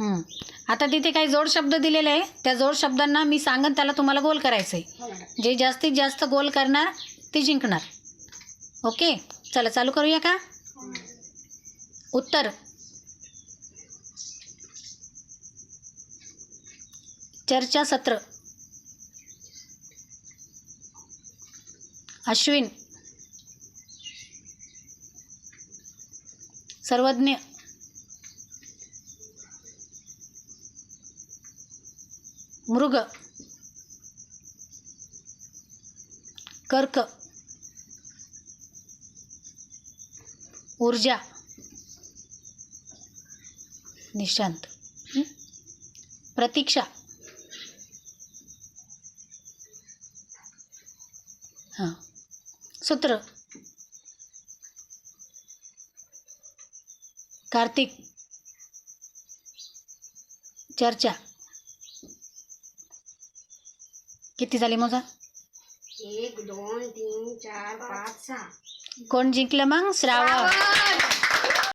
आता तिथे काही जोड शब्द दिलेले आहे, त्या जोड शब्दांना मी सांगन त्याला तुम्हाला गोल करायचं आहे. जे जास्तीत जास्त गोल करणार ते जिंकणार. ओके, चला चालू करूया का? उत्तर, चर्चासत्र, अश्विन, सर्वज्ञ, मृग, कर्क, ऊर्जा, निशांत, प्रतीक्षा, हां, सूत्र, कार्तिक, चर्चा. किती झाली मोजा? 1 2 3 4 5 6. कोण जिंकलं मग? श्रावण.